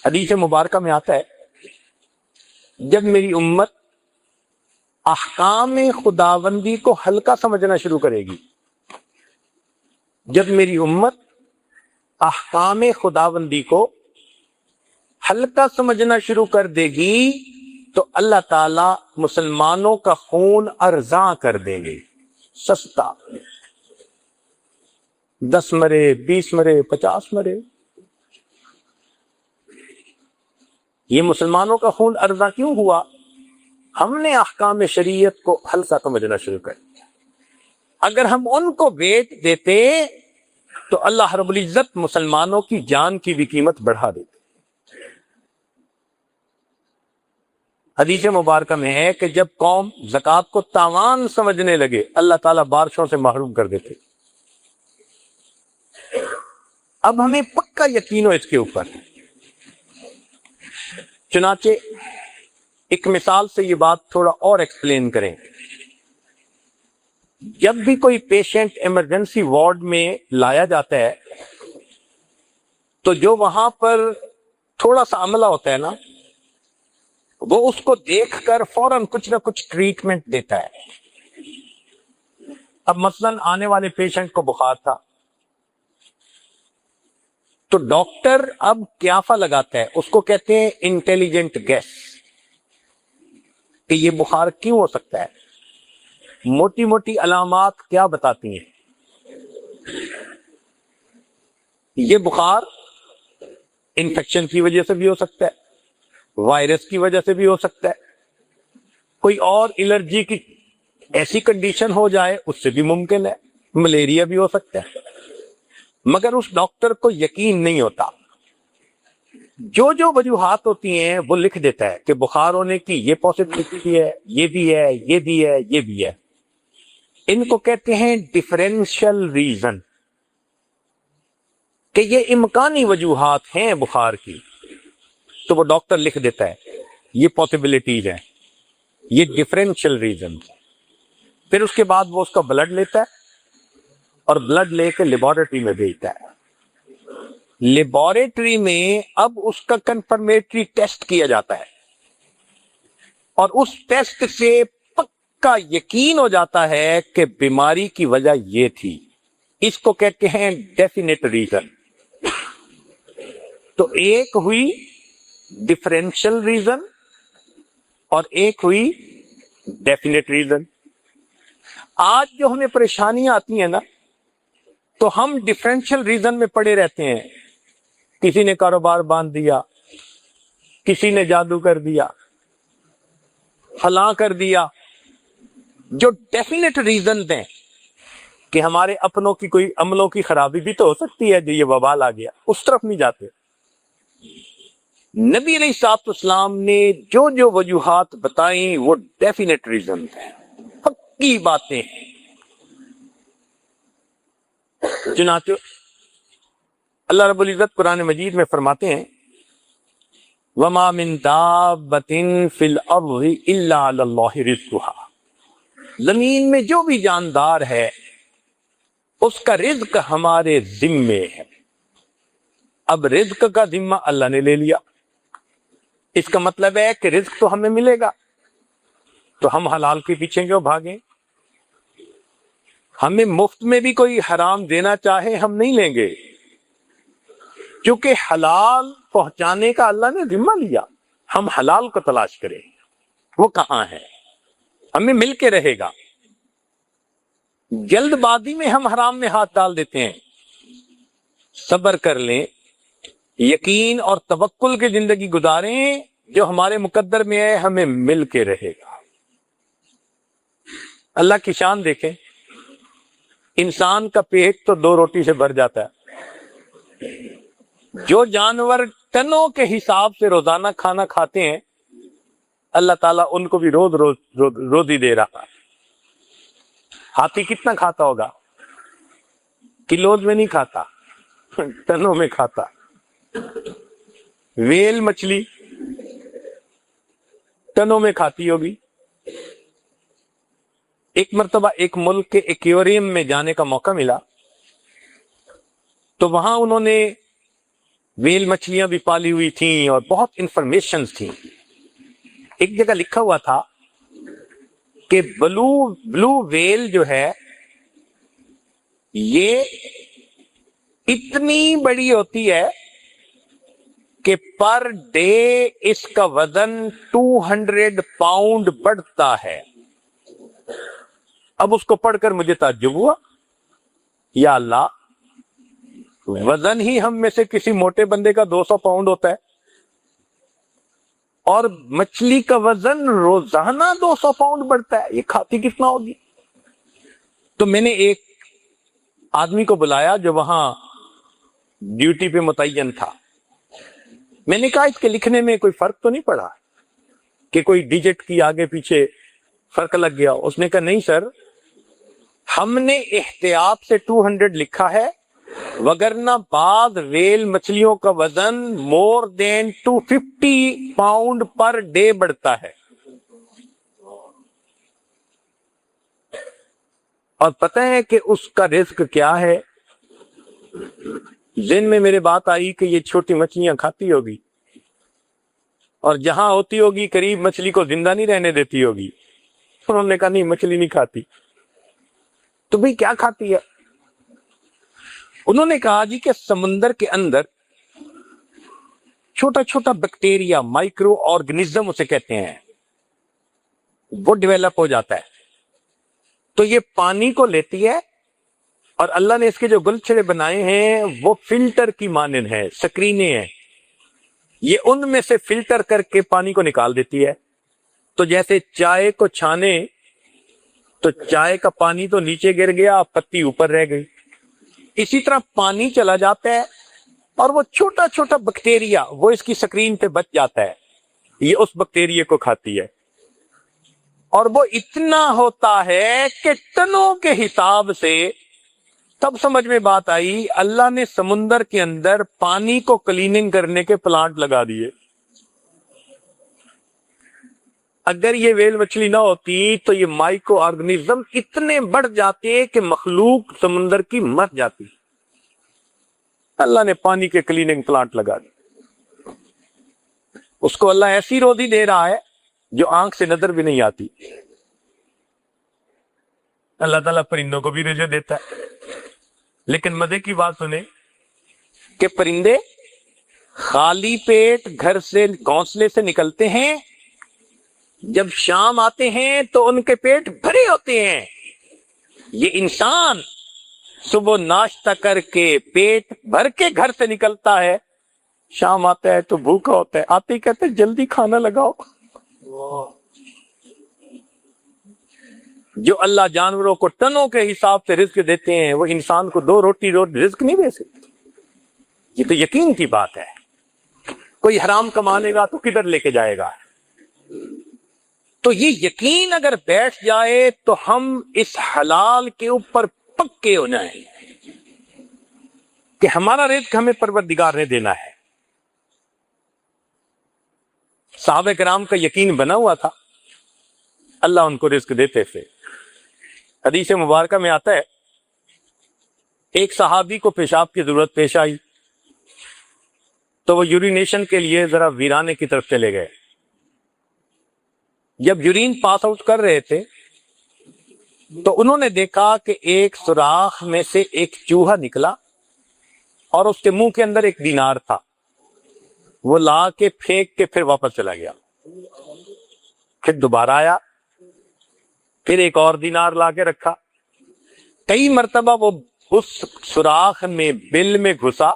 حدیث مبارکہ میں آتا ہے جب میری امت احکام خداوندی کو ہلکا سمجھنا شروع کرے گی، جب میری امت احکام خداوندی کو ہلکا سمجھنا شروع کر دے گی تو اللہ تعالی مسلمانوں کا خون ارزاں کر دیں گے، سستا، 10 مرے، 20 مرے، 50 مرے۔ یہ مسلمانوں کا خون ارزاں کیوں ہوا؟ ہم نے احکام شریعت کو ہلکا سمجھنا شروع کر دیا۔ اگر ہم ان کو بیچ دیتے تو اللہ رب العزت مسلمانوں کی جان کی بھی قیمت بڑھا دیتے۔ حدیث مبارکہ میں ہے کہ جب قوم زکوٰۃ کو تاوان سمجھنے لگے اللہ تعالیٰ بارشوں سے محروم کر دیتے۔ اب ہمیں پکا یقین ہو اس کے اوپر، چنانچہ ایک مثال سے یہ بات تھوڑا اور ایکسپلین کریں۔ جب بھی کوئی پیشنٹ ایمرجنسی وارڈ میں لایا جاتا ہے تو جو وہاں پر تھوڑا سا عملہ ہوتا ہے نا، وہ اس کو دیکھ کر فوراً کچھ نہ کچھ ٹریٹمنٹ دیتا ہے۔ اب مثلاً آنے والے پیشنٹ کو بخار تھا تو ڈاکٹر اب قیافہ لگاتا ہے، اس کو کہتے ہیں انٹیلیجنٹ گیس، کہ یہ بخار کیوں ہو سکتا ہے، موٹی موٹی علامات کیا بتاتی ہیں۔ یہ بخار انفیکشن کی وجہ سے بھی ہو سکتا ہے، وائرس کی وجہ سے بھی ہو سکتا ہے، کوئی اور الرجی کی ایسی کنڈیشن ہو جائے اس سے بھی ممکن ہے، ملیریا بھی ہو سکتا ہے۔ مگر اس ڈاکٹر کو یقین نہیں ہوتا، جو جو وجوہات ہوتی ہیں وہ لکھ دیتا ہے کہ بخار ہونے کی یہ پاسبلٹی بھی ہے، یہ بھی ہے، یہ بھی ہے، یہ بھی ہے۔ ان کو کہتے ہیں ڈفرینشل ریزن، کہ یہ امکانی وجوہات ہیں بخار کی، تو وہ ڈاکٹر لکھ دیتا ہے یہ پاسبلٹیز ہیں، یہ ڈفرینشل ریزن۔ پھر اس کے بعد وہ اس کا بلڈ لیتا ہے اور بلڈ لے کے لیبارٹری میں بھیجتا ہے۔ لیبارٹری میں اب اس کا کنفرمیٹری ٹیسٹ کیا جاتا ہے اور اس ٹیسٹ سے پکا یقین ہو جاتا ہے کہ بیماری کی وجہ یہ تھی۔ اس کو کہتے ہیں ڈیفینیٹ ریزن۔ تو ایک ہوئی ڈفرینشل ریزن اور ایک ہوئی ڈیفینیٹ ریزن۔ آج جو ہمیں پریشانیاں آتی ہیں نا، تو ہم ڈفرینشل ریزن میں پڑے رہتے ہیں، کسی نے کاروبار باندھ دیا، کسی نے جادو کر دیا، فلاں کر دیا۔ جو ڈیفینیٹ ریزن دیں کہ ہمارے اپنوں کی کوئی عملوں کی خرابی بھی تو ہو سکتی ہے، جو یہ وبال آ گیا، اس طرف نہیں جاتے۔ نبی علیہ الصلوۃ والسلام نے جو جو وجوہات بتائیں وہ ڈیفینیٹ ریزن ہیں، پکی باتیں ہیں۔ چنانچہ اللہ رب العزت قرآن مجید میں فرماتے ہیں وَمَا مِن دَابَّةٍ فِي الْأَرْضِ إِلَّا عَلَى اللَّهِ رِزْقُهَا، زمین میں جو بھی جاندار ہے اس کا رزق ہمارے ذمے ہے۔ اب رزق کا ذمہ اللہ نے لے لیا، اس کا مطلب ہے کہ رزق تو ہمیں ملے گا، تو ہم حلال کے پیچھے کیوں بھاگیں؟ ہمیں مفت میں بھی کوئی حرام دینا چاہے ہم نہیں لیں گے، کیونکہ حلال پہنچانے کا اللہ نے ذمہ لیا۔ ہم حلال کو تلاش کریں، وہ کہاں ہے، ہمیں مل کے رہے گا۔ جلد بازی میں ہم حرام میں ہاتھ ڈال دیتے ہیں، صبر کر لیں، یقین اور توکل کی زندگی گزاریں، جو ہمارے مقدر میں ہے ہمیں مل کے رہے گا۔ اللہ کی شان دیکھیں، انسان کا پیٹ تو 2 روٹی سے بھر جاتا ہے، جو جانور ٹنوں کے حساب سے روزانہ کھانا کھاتے ہیں اللہ تعالیٰ ان کو بھی روز روزی دے رہا ہے۔ ہاتھی کتنا کھاتا ہوگا؟ کلوز میں نہیں کھاتا، ٹنوں میں کھاتا۔ ویل مچھلی ٹنوں میں کھاتی ہوگی۔ ایک مرتبہ ایک ملک کے ایکویریم میں جانے کا موقع ملا، تو وہاں انہوں نے ویل مچھلیاں بھی پالی ہوئی تھیں اور بہت انفارمیشن تھیں. ایک جگہ لکھا ہوا تھا کہ بلو ویل جو ہے یہ اتنی بڑی ہوتی ہے کہ پر ڈے اس کا وزن 200 پاؤنڈ بڑھتا ہے. اب اس کو پڑھ کر مجھے تعجب ہوا، یا اللہ، وزن ہی ہم میں سے کسی موٹے بندے کا 200 پاؤنڈ ہوتا ہے اور مچھلی کا وزن روزانہ 200 پاؤنڈ بڑھتا ہے، یہ کھاتی کتنا ہوگی؟ تو میں نے ایک آدمی کو بلایا جو وہاں ڈیوٹی پہ متعین تھا. میں نے کہا اس کے لکھنے میں کوئی فرق تو نہیں پڑا کہ کوئی ڈیجٹ کی آگے پیچھے فرق لگ گیا؟ اس نے کہا نہیں سر، ہم نے احتیاط سے 200 لکھا ہے، وگرنہ بعض ویل مچھلیوں کا وزن مور دین 250 پاؤنڈ پر ڈے بڑھتا ہے. اور پتہ ہے کہ اس کا رزق کیا ہے؟ ذہن میں میرے بات آئی کہ یہ چھوٹی مچھلیاں کھاتی ہوگی اور جہاں ہوتی ہوگی قریب مچھلی کو زندہ نہیں رہنے دیتی ہوگی. انہوں نے کہا نہیں، مچھلی نہیں کھاتی. تو بھئی کیا کھاتی ہے؟ انہوں نے کہا جی کہ سمندر کے اندر چھوٹا چھوٹا بیکٹیریا، مائکرو آرگنزم اسے کہتے ہیں، وہ ڈیولپ ہو جاتا ہے. تو یہ پانی کو لیتی ہے اور اللہ نے اس کے جو گلچھڑے بنائے ہیں وہ فلٹر کی مانند ہیں، سکرینے ہیں. یہ ان میں سے فلٹر کر کے پانی کو نکال دیتی ہے. تو جیسے چائے کو چھانے تو چائے کا پانی تو نیچے گر گیا، پتی اوپر رہ گئی، اسی طرح پانی چلا جاتا ہے اور وہ چھوٹا چھوٹا بیکٹیریا وہ اس کی سکرین پہ بچ جاتا ہے، یہ اس بیکٹیریا کو کھاتی ہے. اور وہ اتنا ہوتا ہے کہ ٹنوں کے حساب سے. تب سمجھ میں بات آئی، اللہ نے سمندر کے اندر پانی کو کلیننگ کرنے کے پلانٹ لگا دیے. اگر یہ ویل مچھلی نہ ہوتی تو یہ مائکرو آرگنزم اتنے بڑھ جاتے کہ مخلوق سمندر کی مر جاتی. اللہ نے پانی کے کلیننگ پلانٹ لگا دیے. اس کو اللہ ایسی روزی دے رہا ہے جو آنکھ سے نظر بھی نہیں آتی. اللہ تعالیٰ پرندوں کو بھی رزق دیتا ہے. لیکن مزے کی بات سنیں کہ پرندے خالی پیٹ گھر سے گھونسلے سے نکلتے ہیں، جب شام آتے ہیں تو ان کے پیٹ بھرے ہوتے ہیں. یہ انسان صبح ناشتہ کر کے پیٹ بھر کے گھر سے نکلتا ہے، شام آتا ہے تو بھوکا ہوتا ہے، آتے ہی کہتے ہیں جلدی کھانا لگاؤ. جو اللہ جانوروں کو ٹنوں کے حساب سے رزق دیتے ہیں وہ انسان کو 2 روٹی رزق نہیں دے سکتے. یہ تو یقین کی بات ہے. کوئی حرام کما لے گا تو کدھر لے کے جائے گا؟ تو یہ یقین اگر بیٹھ جائے تو ہم اس حلال کے اوپر پکے ہو جائیں کہ ہمارا رزق ہمیں پروردگار نے دینا ہے. صحابہ کرام کا یقین بنا ہوا تھا، اللہ ان کو رزق دیتے تھے. حدیث مبارکہ میں آتا ہے ایک صحابی کو پیشاب کی ضرورت پیش آئی تو وہ یورینیشن کے لیے ذرا ویرانے کی طرف چلے گئے. جب یورین پاس آؤٹ کر رہے تھے تو انہوں نے دیکھا کہ ایک سوراخ میں سے ایک چوہا نکلا اور اس کے منہ کے اندر ایک دینار تھا. وہ لا کے پھینک کے پھر واپس چلا گیا. پھر دوبارہ آیا، پھر ایک اور دینار لا کے رکھا. کئی مرتبہ وہ اس سوراخ میں بل میں گھسا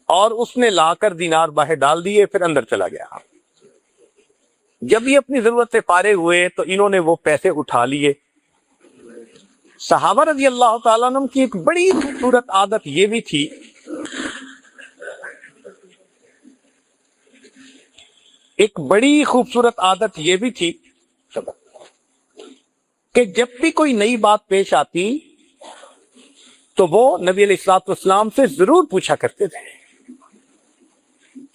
اور اس نے لا کر دینار باہر ڈال دیے، پھر اندر چلا گیا. جب یہ اپنی ضرورت سے فارغ ہوئے تو انہوں نے وہ پیسے اٹھا لیے. صحابہ رضی اللہ تعالیٰ عنہ کی ایک بڑی خوبصورت عادت یہ بھی تھی کہ جب بھی کوئی نئی بات پیش آتی تو وہ نبی علیہ الصلوۃ والسلام سے ضرور پوچھا کرتے تھے.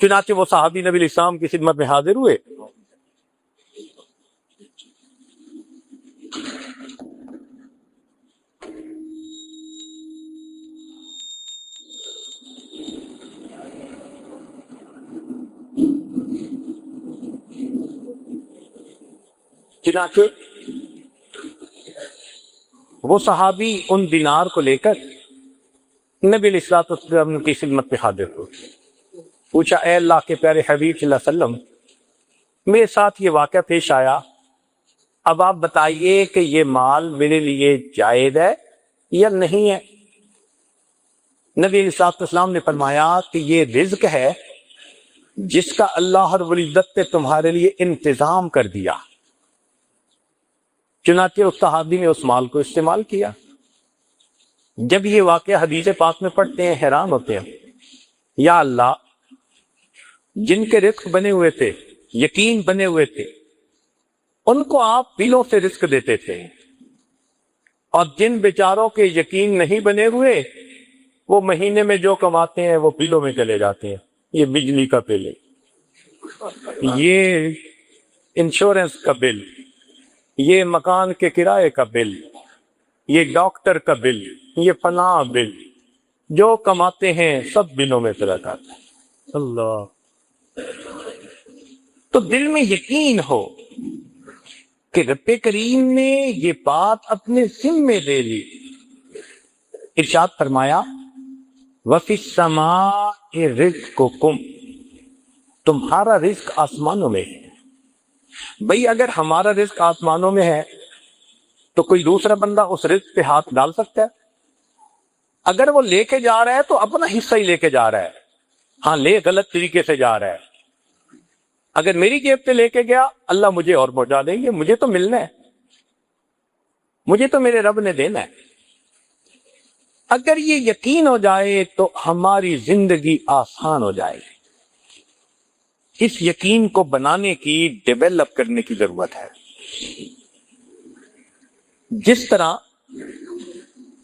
چنانچہ وہ صحابی نبی علیہ السلام کی خدمت میں حاضر ہوئے. چنانچہ وہ صحابی ان دینار کو لے کر نبی علیہ الصلوۃ والسلام کی خدمت میں حاضر ہوئے. پوچھا اے اللہ کے پیارے حبیب صلی اللہ علیہ وسلم، میرے ساتھ یہ واقعہ پیش آیا، اب آپ بتائیے کہ یہ مال میرے لیے جائز ہے یا نہیں ہے؟ نبی علیہ الصلوۃ والسلام نے فرمایا کہ یہ رزق ہے جس کا اللہ رب العزت نے تمہارے لیے انتظام کر دیا. چنانچہ اس صحابی نے اس مال کو استعمال کیا. جب یہ واقعہ حدیث پاک میں پڑھتے ہیں حیران ہوتے ہیں، یا اللہ، جن کے رزق بنے ہوئے تھے، یقین بنے ہوئے تھے، ان کو آپ بلوں سے رزق دیتے تھے، اور جن بیچاروں کے یقین نہیں بنے ہوئے وہ مہینے میں جو کماتے ہیں وہ بلوں میں چلے جاتے ہیں. یہ بجلی کا بل، یہ انشورنس کا بل، یہ مکان کے کرائے کا بل، یہ ڈاکٹر کا بل، یہ فلاں بل، جو کماتے ہیں سب بلوں میں چلا جاتا ہے. اللہ، تو دل میں یقین ہو کہ رب کریم نے یہ بات اپنے ذمے دے لی. ارشاد فرمایا وَفِي السَّمَاءِ رِزْقُكُمْ، تمہارا رزق آسمانوں میں ہے. بھئی اگر ہمارا رزق آسمانوں میں ہے تو کوئی دوسرا بندہ اس رزق پہ ہاتھ ڈال سکتا ہے؟ اگر وہ لے کے جا رہا ہے تو اپنا حصہ ہی لے کے جا رہا ہے. ہاں، لے غلط طریقے سے جا رہا ہے. اگر میری جیب سے لے کے گیا، اللہ مجھے اور پہنچا دیں گے، مجھے تو ملنا ہے، مجھے تو میرے رب نے دینا ہے. اگر یہ یقین ہو جائے تو ہماری زندگی آسان ہو جائے گی. اس یقین کو بنانے کی، ڈیولپ کرنے کی ضرورت ہے. جس طرح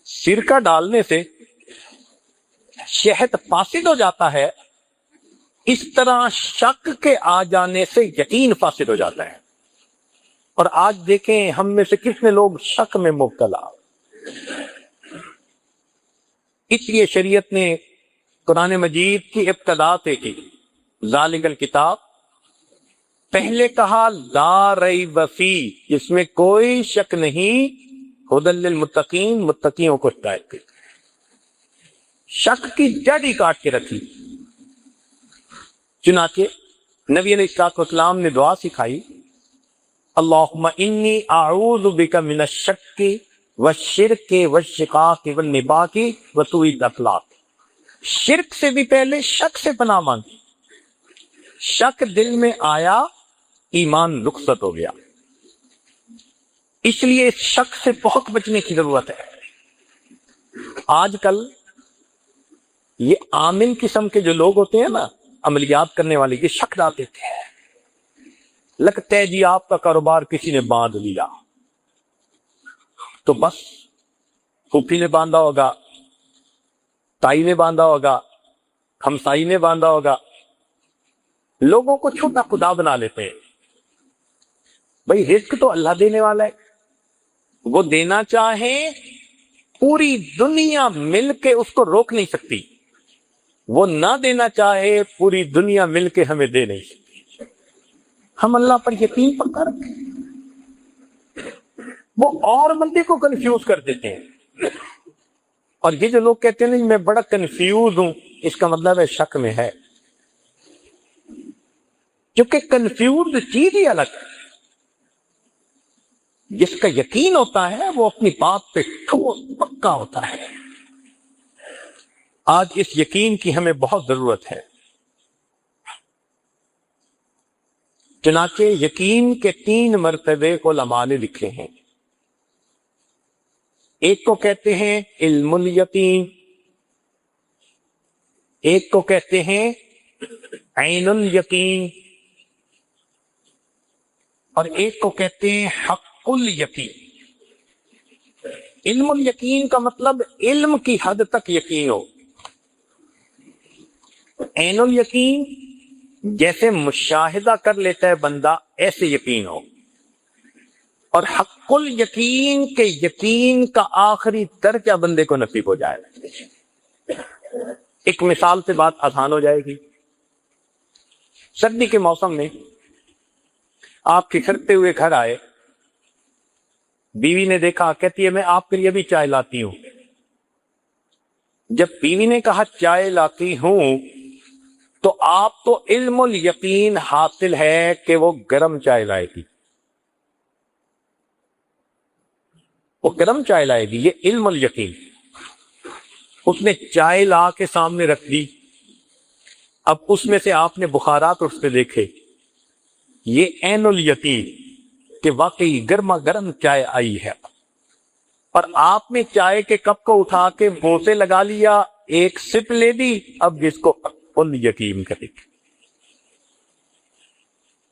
سرکہ ڈالنے سے شہد فاسد ہو جاتا ہے، اس طرح شک کے آ جانے سے یقین فاسد ہو جاتا ہے. اور آج دیکھیں ہم میں سے کتنے لوگ شک میں مبتلا. اس لیے شریعت نے قرآن مجید کی ابتدا سے کی ذالک الکتاب، پہلے کہا لا ریب فیہ، جس میں کوئی شک نہیں، ھدی للمتقین، متقیوں کو ہدایت کی. شک کی جڑ ہی کاٹ کے رکھی. چنانچہ نبی علیہ الصلوۃ والسلام نے دعا سکھائی اللہم انی اعوذ بک من الشک والشرک والشقاق والنفاق وسوء الاخلاق. شرک سے بھی پہلے شک سے پناہ مانگی. شک دل میں آیا، ایمان رخصت ہو گیا. اس لیے اس شک سے بہت بچنے کی ضرورت ہے. آج کل یہ آمن قسم کے جو لوگ ہوتے ہیں نا، عملیات کرنے والے، یہ شک ڈال دیتے ہیں. لگتا ہے جی آپ کا کاروبار کسی نے باندھ لیا، تو بس پھوپھی نے باندھا ہوگا، تائی نے باندھا ہوگا، ہمسائی نے باندھا ہوگا. لوگوں کو چھوٹا خدا بنا لیتے ہیں. بھئی رزق تو اللہ دینے والا ہے، وہ دینا چاہے پوری دنیا مل کے اس کو روک نہیں سکتی، وہ نہ دینا چاہے پوری دنیا مل کے ہمیں دے نہیں سکتی. ہم اللہ پر یقین پکا رکھیں. وہ اور بندے کو کنفیوز کر دیتے ہیں. اور یہ جو لوگ کہتے ہیں میں بڑا کنفیوز ہوں، اس کا مطلب ہے شک میں ہے. کیونکہ کنفیوز چیز ہی الگ ہے. جس کا یقین ہوتا ہے وہ اپنی بات پہ ٹھوس پکا ہوتا ہے. آج اس یقین کی ہمیں بہت ضرورت ہے. چنانچہ یقین کے 3 مرتبے علماء نے لکھے ہیں. ایک کو کہتے ہیں علم الیقین، ایک کو کہتے ہیں عین الیقین، اور ایک کو کہتے ہیں حق الیقین. علم الیقین کا مطلب علم کی حد تک یقین ہو. عین الیقین جیسے مشاہدہ کر لیتا ہے بندہ، ایسے یقین ہو. اور حق الیقین کے یقین کا آخری درجہ بندے کو نصیب ہو جائے. ایک مثال سے بات آسان ہو جائے گی. سردی کے موسم میں آپ کھسکتے ہوئے گھر آئے بیوی نے دیکھا، کہتی ہے میں آپ کے لیے بھی چائے لاتی ہوں۔ جب بیوی نے کہا چائے لاتی ہوں، تو آپ تو علم الیقین حاصل ہے کہ وہ گرم چائے لائے گی، وہ گرم چائے لائے گی، یہ علم الیقین۔ اس نے چائے لا کے سامنے رکھ دی، اب اس میں سے آپ نے بخارات اس پہ دیکھے، یہ عین الیقین کہ واقعی گرما گرم چائے آئی ہے، اور آپ نے چائے کے کپ کو اٹھا کے منہ سے لگا لیا، ایک سپ لے دی، اب جس کو ان یقین کرے گی۔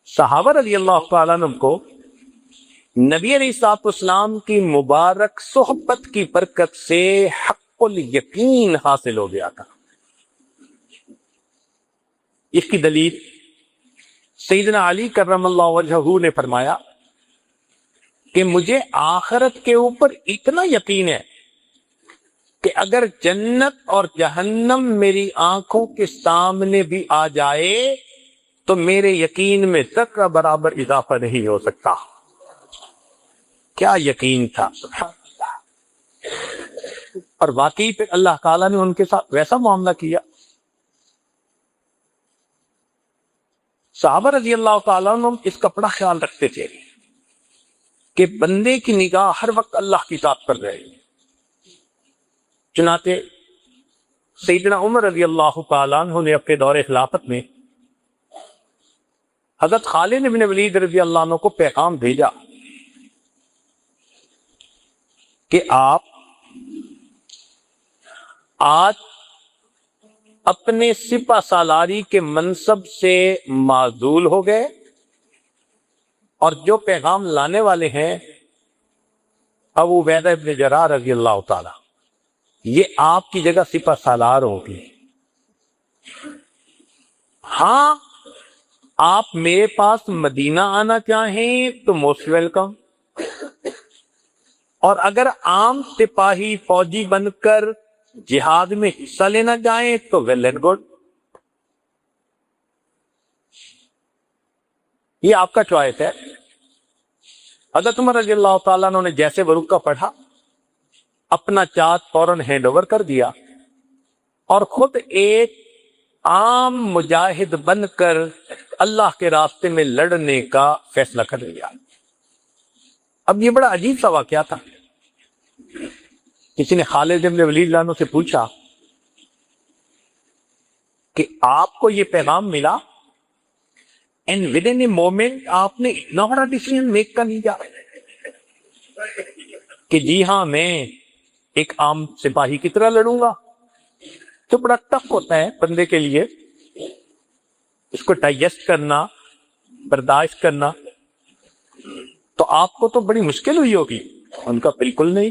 صحابہ رضی اللہ تعالیٰ عنہ کو نبی علیہ الصلوۃ والسلام کی مبارک صحبت کی برکت سے حق الیقین حاصل ہو گیا تھا۔ اس کی دلیل سیدنا علی کرم اللہ وجہہ نے فرمایا کہ مجھے آخرت کے اوپر اتنا یقین ہے کہ اگر جنت اور جہنم میری آنکھوں کے سامنے بھی آ جائے تو میرے یقین میں ذرہ برابر اضافہ نہیں ہو سکتا۔ کیا یقین تھا! اور واقعی پھر اللہ تعالیٰ نے ان کے ساتھ ویسا معاملہ کیا۔ صحابہ رضی اللہ تعالیٰ عنہ اس کا بڑا خیال رکھتے تھے کہ بندے کی نگاہ ہر وقت اللہ کی ذات پر رہے۔ چنانچہ سیدنا عمر رضی اللہ تعالیٰ عنہ نے اپنے دور خلافت میں حضرت خالد بن ولید رضی اللہ عنہ کو پیغام بھیجا کہ آپ آج اپنے سپہ سالاری کے منصب سے معزول ہو گئے، اور جو پیغام لانے والے ہیں ابو عبیدہ ابن جراح رضی اللہ تعالی، یہ آپ کی جگہ سپہ سالار ہوگی۔ ہاں، آپ میرے پاس مدینہ آنا چاہیں تو موسٹ ویلکم، اور اگر عام سپاہی فوجی بن کر جہاد میں حصہ لینا چاہیں تو ویل اینڈ گڈ، یہ آپ کا چوائس ہے۔ حضرت عمر رضی اللہ تعالیٰ عنہ نے جیسے ورقہ پڑھا، اپنا چارج فوراً ہینڈ اوور کر دیا، اور خود ایک عام مجاہد بن کر اللہ کے راستے میں لڑنے کا فیصلہ کر لیا۔ اب یہ بڑا عجیب سا واقعہ تھا۔ کسی نے خالد بن ولید عنہ سے پوچھا کہ آپ کو یہ پیغام ملا، and with in a moment آپ نے اتنا بڑا ڈیسیژن میک کر لیا کہ جی ہاں میں ایک عام سپاہی کی طرح لڑوں گا، تو بڑا ٹف ہوتا ہے بندے کے لیے اس کو ڈائجسٹ کرنا، برداشت کرنا۔ تو آپ کو تو بڑی مشکل ہوئی ہوگی۔ ان کا بالکل نہیں۔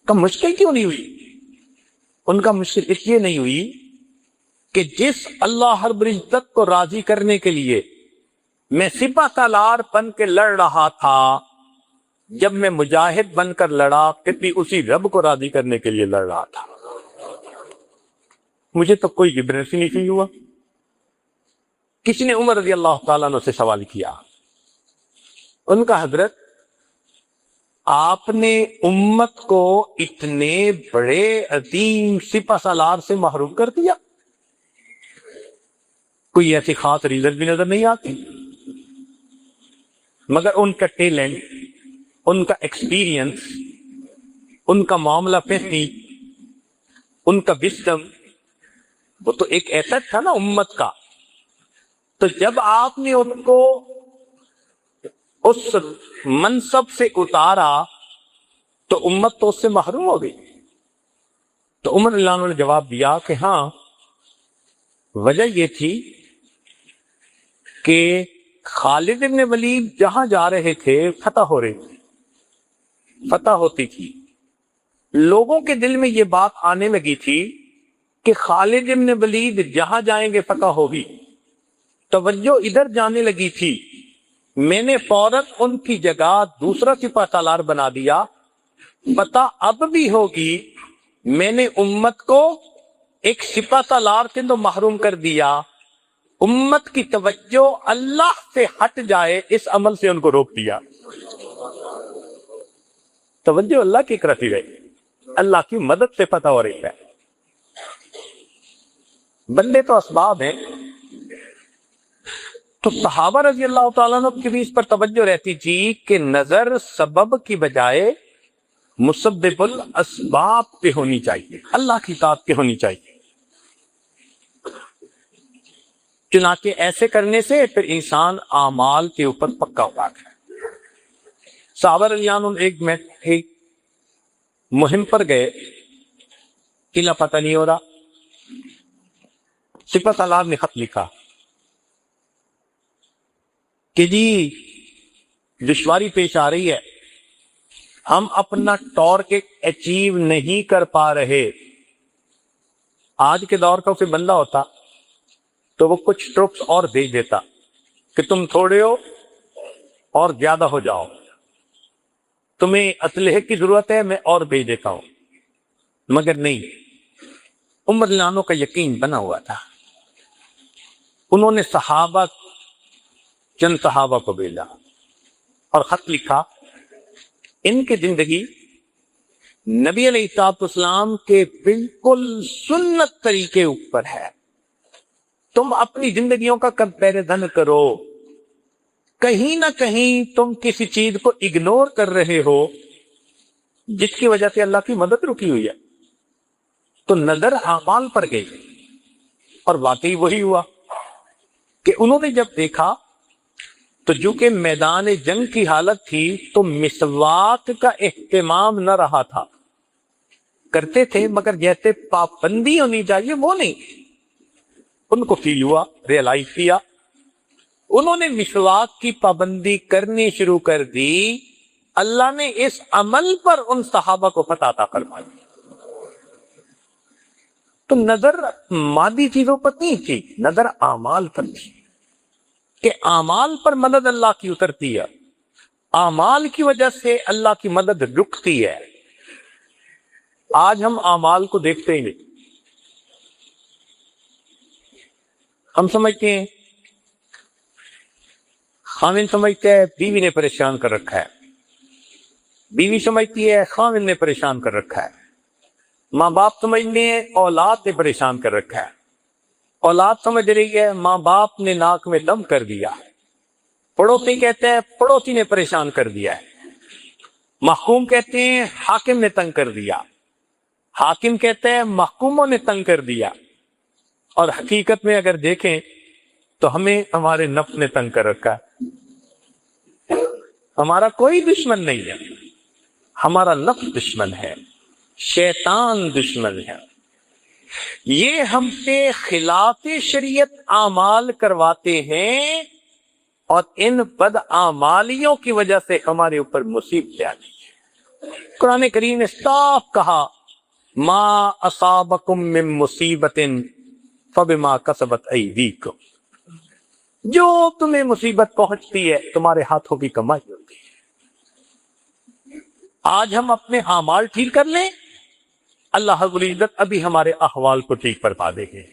کا مشکل کیوں نہیں ہوئی؟ ان کا مشکل اس لیے نہیں ہوئی کہ جس اللہ رب العزت کو راضی کرنے کے لیے میں سپہ سالار بن کے لڑ رہا تھا، جب میں مجاہد بن کر لڑا پھر بھی اسی رب کو راضی کرنے کے لیے لڑ رہا تھا۔ مجھے تو کوئی عبرت ہی نہیں ہوا۔ کسی نے عمر رضی اللہ تعالیٰ عنہ سے سوال کیا، ان کا حضرت آپ نے امت کو اتنے بڑے عظیم سپہ سالار سے محروم کر دیا، کوئی ایسی خاص ریزن بھی نظر نہیں آتی، مگر ان کا ٹیلنٹ، ان کا ایکسپیرینس، ان کا معاملہ فہمی، ان کا وزڈم، وہ تو ایک ایسٹ تھا نا امت کا۔ تو جب آپ نے ان کو اس منصب سے اتارا تو امت تو اس سے محروم ہو گئی۔ تو عمر رضی اللہ عنہ نے جواب دیا کہ ہاں، وجہ یہ تھی کہ خالد بن ولید جہاں جا رہے تھے فتح ہو رہی تھی، فتح ہوتی تھی، لوگوں کے دل میں یہ بات آنے لگی تھی کہ خالد بن ولید جہاں جائیں گے فتح ہوگی، توجہ ادھر جانے لگی تھی۔ میں نے فوراً ان کی جگہ دوسرا سپہ سالار بنا دیا، پتہ اب بھی ہوگی میں نے امت کو ایک سپہ سالار سے تو محروم کر دیا، امت کی توجہ اللہ سے ہٹ جائے اس عمل سے ان کو روک دیا۔ توجہ اللہ کی طرف ہی رہی، اللہ کی مدد سے پتہ ہو رہی ہے۔ بندے تو اسباب ہیں، تو صحابہ رضی اللہ تعالیٰ عنہ کی بھی اس پر توجہ رہتی تھی کہ نظر سبب کی بجائے مسبب الاسباب پہ ہونی چاہیے، اللہ کی اطاعت پہ ہونی چاہیے۔ چنانچہ ایسے کرنے سے پھر انسان اعمال کے اوپر پکا ہوا ہے۔ صحابہ رضی اللہ عنہ ایک مہم پر گئے، قلعہ پتہ نہیں ہو رہا، سپہ سالار نے خط لکھا کہ جی دشواری پیش آ رہی ہے، ہم اپنا ٹارگیٹ اچیو نہیں کر پا رہے۔ آج کے دور کا اسے بندہ ہوتا تو وہ کچھ ٹروپس اور بھیج دیتا کہ تم تھوڑے ہو اور زیادہ ہو جاؤ، تمہیں اسلحے کی ضرورت ہے میں اور بھیج دیتا ہوں، مگر نہیں، عمر رضی اللہ عنہ کا یقین بنا ہوا تھا۔ انہوں نے چند صحابہ کو بھیجا اور خط لکھا، ان کی زندگی نبی علیہ الصلوۃ والسلام کے بالکل سنت طریقے اوپر ہے، تم اپنی زندگیوں کا کمپیریزن کرو، کہیں نہ کہیں تم کسی چیز کو اگنور کر رہے ہو جس کی وجہ سے اللہ کی مدد رکی ہوئی ہے۔ تو نظر اعمال پر گئی اور واقعی وہی ہوا کہ انہوں نے جب دیکھا تو جو کہ میدان جنگ کی حالت تھی تو مسواک کا اہتمام نہ رہا تھا، کرتے تھے مگر جیسے پابندی ہونی چاہیے وہ نہیں۔ ان کو فیل ہوا، ریئلائز کیا، انہوں نے مسواک کی پابندی کرنی شروع کر دی۔ اللہ نے اس عمل پر ان صحابہ کو فتح عطا فرمائی۔ تو نظر مادی چیزوں پر نہیں تھی، نظر اعمال پر تھی کہ اعمال پر مدد اللہ کی اترتی ہے، اعمال کی وجہ سے اللہ کی مدد رکتی ہے۔ آج ہم اعمال کو دیکھتے ہی نہیں، ہم سمجھتے ہیں، خاوند سمجھتے ہے بیوی نے پریشان کر رکھا ہے، بیوی سمجھتی ہے خاوند نے پریشان کر رکھا ہے، ماں باپ سمجھتے ہیں اولاد نے پریشان کر رکھا ہے، اولاد سمجھ رہی ہے ماں باپ نے ناک میں دم کر دیا، پڑوسی کہتے ہیں پڑوسی نے پریشان کر دیا ہے، محکوم کہتے ہیں حاکم نے تنگ کر دیا، حاکم کہتے ہیں محکوموں نے تنگ کر دیا۔ اور حقیقت میں اگر دیکھیں تو ہمیں ہمارے نفس نے تنگ کر رکھا ہے۔ ہمارا کوئی دشمن نہیں ہے، ہمارا نفس دشمن ہے، شیطان دشمن ہے۔ یہ ہم سے خلاف شریعت اعمال کرواتے ہیں اور ان بد اعمالیوں کی وجہ سے ہمارے اوپر مصیبت آتی ہے۔ قرآن کریم نے صاف کہا، ما اصابکم من مصیبت فبما کسبت ایدیکم، جو تمہیں مصیبت پہنچتی ہے تمہارے ہاتھوں کی کمائی ہوتی ہے۔ آج ہم اپنے اعمال ٹھیک کر لیں، اللہ رب العزت ابھی ہمارے احوال کو ٹھیک فرما دے گے۔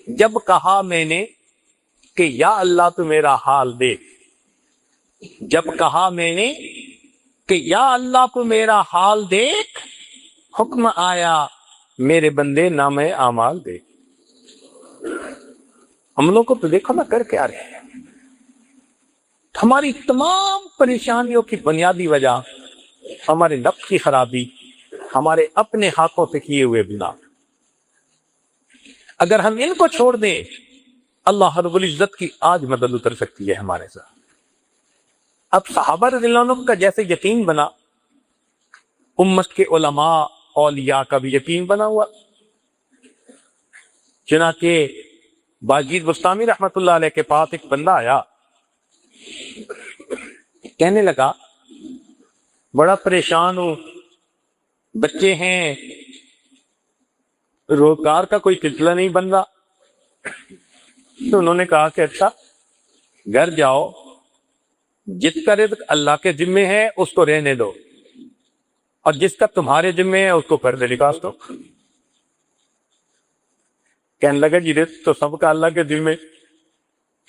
جب کہا میں نے کہ یا اللہ تو میرا حال دیکھ، جب کہا میں نے کہ یا اللہ تو میرا حال دیکھ، حکم آیا میرے بندے نامہ اعمال دیکھ۔ ہم لوگ کو تو دیکھو نا کر کے آ رہے ہیں۔ ہماری تمام پریشانیوں کی بنیادی وجہ ہمارے نفس کی خرابی، ہمارے اپنے ہاتھوں سے کیے ہوئے گناہ۔ اگر ہم ان کو چھوڑ دیں، اللہ رب العزت کی آج مدد اتر سکتی ہے ہمارے ساتھ۔ اب صحابہ رضی اللہ عنہ کا جیسے یقین بنا، امت کے علماء اولیاء کا بھی یقین بنا ہوا۔ چنانچہ باجید بستامی رحمت اللہ علیہ کے پاس ایک بندہ آیا، کہنے لگا بڑا پریشان ہوں، بچے ہیں، روزگار کا کوئی سلسلہ نہیں بن رہا۔ تو انہوں نے کہا کہ اچھا گھر جاؤ، جس کا رزق اللہ کے ذمے ہے اس کو رہنے دو، اور جس کا تمہارے ذمے ہے اس کو قرض نکاس دو۔ کہنے لگا جی رزق تو سب کا اللہ کے ذمے۔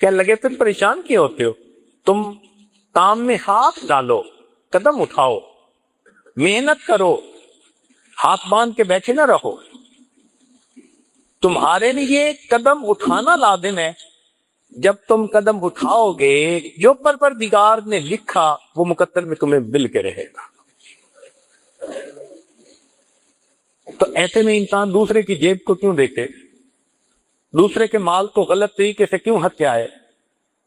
کہنے لگے پھر پریشان کیوں ہوتے ہو؟ تم کام میں ہاتھ ڈالو، قدم اٹھاؤ، محنت کرو، ہاتھ باندھ کے بیٹھے نہ رہو. تمہارے لیے قدم اٹھانا لازم ہے. جب تم قدم اٹھاؤ گے جو پروردگار نے لکھا وہ مقدر میں تمہیں مل کے رہے گا. تو ایسے میں انسان دوسرے کی جیب کو کیوں دیکھے، دوسرے کے مال کو غلط طریقے سے کیوں ہتھیائے،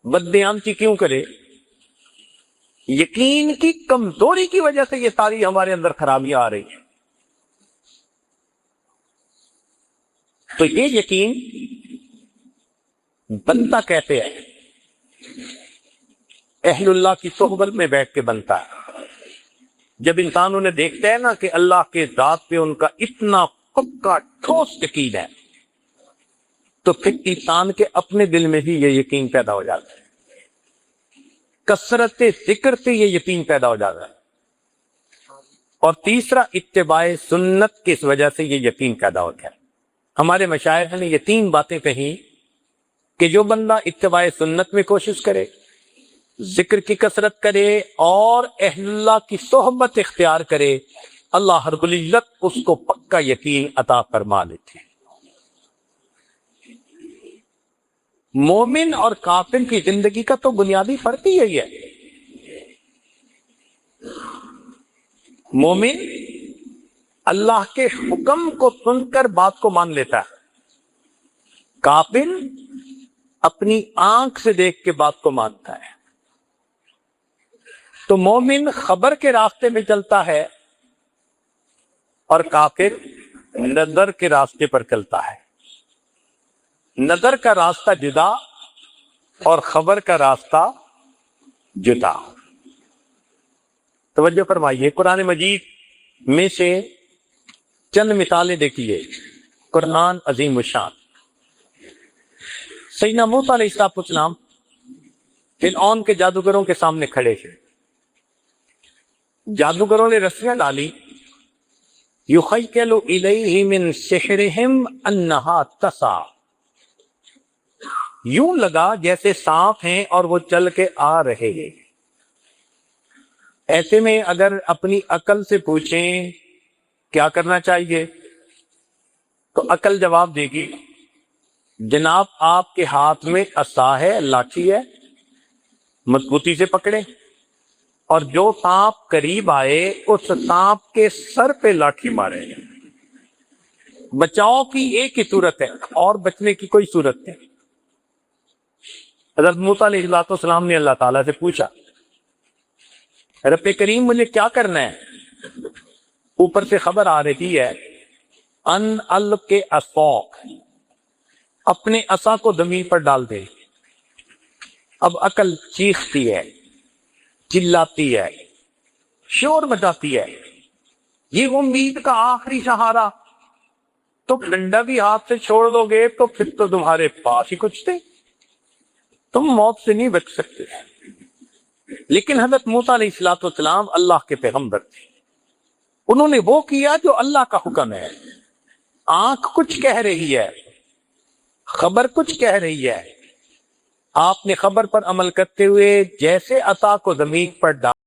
بددیانتی کیوں کرے؟ یقین کی کمزوری کی وجہ سے یہ ساری ہمارے اندر خرابیاں آ رہی ہیں. تو یہ یقین بنتا کیسے ہے؟ اہل اللہ کی صحبت میں بیٹھ کے بنتا ہے. جب انسان انہیں دیکھتا ہے نا کہ اللہ کے ذات پہ ان کا اتنا پکا ٹھوس یقین ہے، تو پھر انسان کے اپنے دل میں بھی یہ یقین پیدا ہو جاتا ہے. کثرت ذکر سے یہ یقین پیدا ہو جاتا ہے. اور تیسرا اتباع سنت کی اس وجہ سے یہ یقین پیدا ہوتا ہے. ہمارے مشائخ نے یہ 3 باتیں کہیں کہ جو بندہ اتباع سنت میں کوشش کرے، ذکر کی کثرت کرے اور اہل اللہ کی صحبت اختیار کرے، اللہ رب العزت اس کو پکا یقین عطا فرما لیتے ہیں. مومن اور کافر کی زندگی کا تو بنیادی فرق ہی یہی ہے. مومن اللہ کے حکم کو سن کر بات کو مان لیتا ہے، کافر اپنی آنکھ سے دیکھ کے بات کو مانتا ہے. تو مومن خبر کے راستے میں چلتا ہے اور کافر نظر کے راستے پر چلتا ہے. نظر کا راستہ جدا اور خبر کا راستہ جدا. توجہ فرمائیے، قرآن مجید میں سے چند مثالیں دیکھیے. قرآن عظیم الشان. سیدنا موسیٰ علیہ السلام فرعون کے جادوگروں کے سامنے کھڑے تھے. جادوگروں نے رسیاں ڈالی. یخیل الیہ من سحرہم انہا تسعی، یوں لگا جیسے سانپ ہیں اور وہ چل کے آ رہے ہیں. ایسے میں اگر اپنی عقل سے پوچھیں کیا کرنا چاہیے تو عقل جواب دے گی جناب آپ کے ہاتھ میں عصا ہے، لاٹھی ہے، مضبوطی سے پکڑے اور جو سانپ قریب آئے اس سانپ کے سر پہ لاٹھی مارے. بچاؤ کی ایک ہی صورت ہے اور بچنے کی کوئی صورت نہیں. حضرت موسیٰ علیہ السلام نے اللہ تعالیٰ سے پوچھا رب کریم مجھے کیا کرنا ہے؟ اوپر سے خبر آ رہی ہے ان الق کے عصاک، اپنے عصا کو زمین پر ڈال دے. اب عقل چیختی ہے، چلاتی ہے، شور مچاتی ہے، یہ امید کا آخری سہارا. تو ڈنڈا بھی ہاتھ سے چھوڑ دو گے تو پھر تو تمہارے پاس ہی کچھ تھے، تم موت سے نہیں بچ سکتے. لیکن حضرت موسیٰ علیہ السلام اللہ کے پیغمبر تھے. انہوں نے وہ کیا جو اللہ کا حکم ہے. آنکھ کچھ کہہ رہی ہے، خبر کچھ کہہ رہی ہے. آپ نے خبر پر عمل کرتے ہوئے جیسے عصا کو زمین پر ڈال